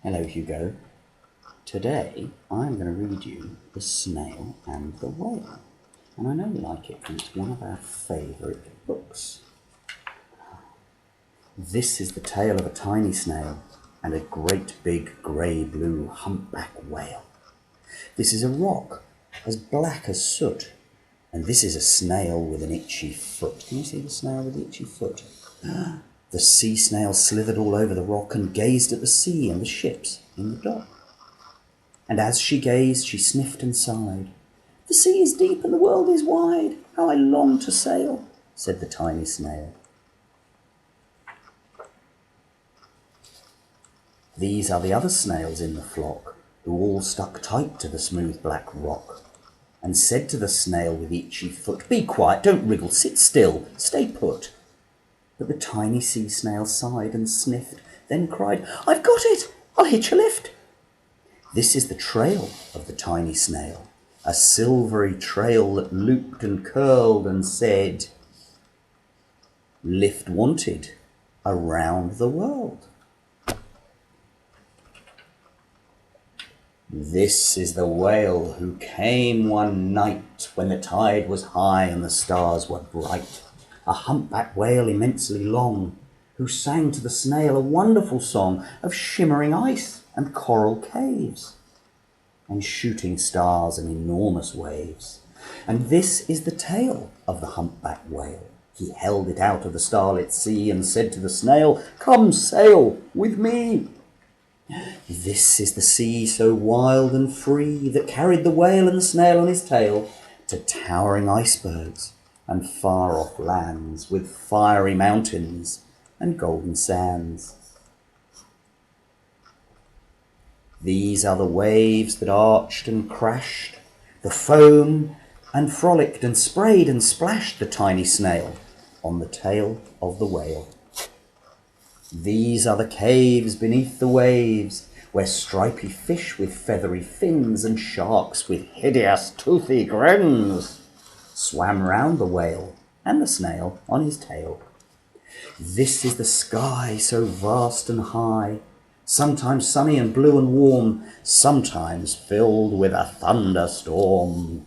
Hello, Hugo. Today I'm going to read you The Snail and the Whale. And I know you like it because it's one of our favourite books. This is the tale of a tiny snail and a great big grey-blue humpback whale. This is a rock as black as soot, and this is a snail with an itchy foot. Can you see the snail with the itchy foot? The sea snail slithered all over the rock and gazed at the sea and the ships in the dock. And as she gazed, she sniffed and sighed. "The sea is deep and the world is wide. How I long to sail," said the tiny snail. These are the other snails in the flock, who all stuck tight to the smooth black rock, and said to the snail with itchy foot, "Be quiet, don't wriggle, sit still, stay put." But the tiny sea snail sighed and sniffed, then cried, "I've got it, I'll hitch a lift." This is the trail of the tiny snail, a silvery trail that looped and curled and said, "Lift wanted around the world." This is the whale who came one night when the tide was high and the stars were bright, a humpback whale immensely long, who sang to the snail a wonderful song of shimmering ice and coral caves, and shooting stars and enormous waves. And this is the tale of the humpback whale. He held it out of the starlit sea and said to the snail, "Come sail with me." This is the sea so wild and free that carried the whale and the snail on his tail to towering icebergs and far-off lands with fiery mountains and golden sands. These are the waves that arched and crashed, the foam and frolicked and sprayed and splashed the tiny snail on the tail of the whale. These are the caves beneath the waves, where stripy fish with feathery fins and sharks with hideous toothy grins swam round the whale and the snail on his tail. This is the sky so vast and high, sometimes sunny and blue and warm, sometimes filled with a thunderstorm,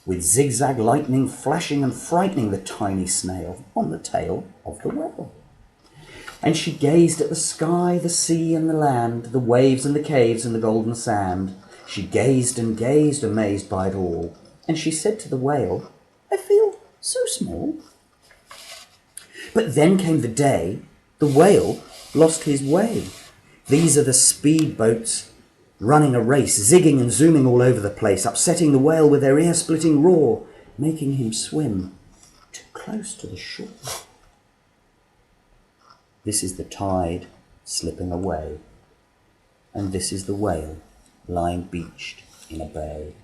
with zigzag lightning flashing and frightening the tiny snail on the tail of the whale. And she gazed at the sky, the sea and the land, the waves and the caves and the golden sand. She gazed and gazed, amazed by it all, and she said to the whale, "I feel so small." But then came the day the whale lost his way. These are the speed boats running a race, zigging and zooming all over the place, upsetting the whale with their ear-splitting roar, making him swim too close to the shore. This is the tide slipping away, and this is the whale lying beached in a bay.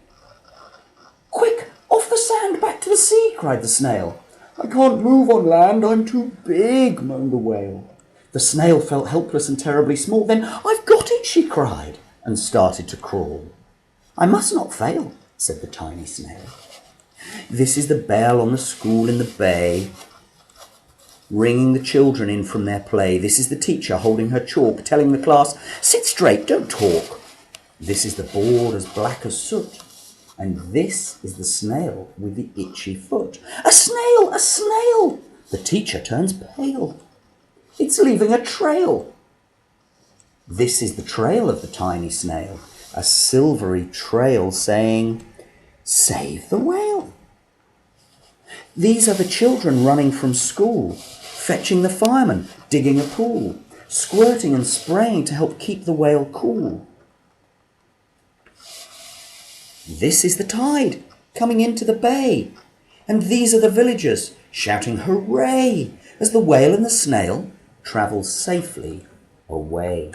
"Quick, off the sand, back to the sea," cried the snail. "I can't move on land, I'm too big," moaned the whale. The snail felt helpless and terribly small. Then, "I've got it," she cried, and started to crawl. "I must not fail," said the tiny snail. This is the bell on the school in the bay, ringing the children in from their play. This is the teacher holding her chalk, telling the class, "Sit straight, don't talk." This is the board as black as soot, and this is the snail with the itchy foot. "A snail, a snail!" The teacher turns pale. "It's leaving a trail." This is the trail of the tiny snail, a silvery trail saying, "Save the whale." These are the children running from school, fetching the fireman, digging a pool, squirting and spraying to help keep the whale cool. This is the tide coming into the bay, and these are the villagers shouting hooray as the whale and the snail travel safely away.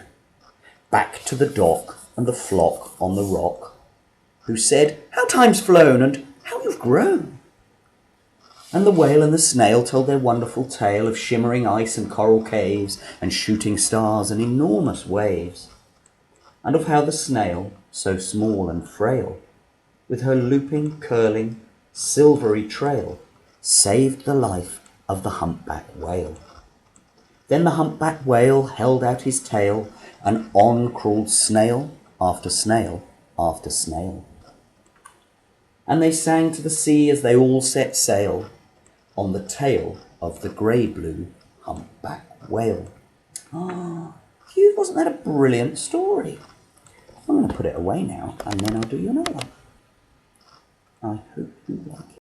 Back to the dock and the flock on the rock, who said, "How time's flown and how you've grown." And the whale and the snail told their wonderful tale of shimmering ice and coral caves and shooting stars and enormous waves, and of how the snail, so small and frail, with her looping, curling, silvery trail, saved the life of the humpback whale. Then the humpback whale held out his tail and on crawled snail after snail after snail. And they sang to the sea as they all set sail on the tail of the grey-blue humpback whale. Ah, Hugh, wasn't that a brilliant story? I'm going to put it away now, and then I'll do you another one. I hope you like it.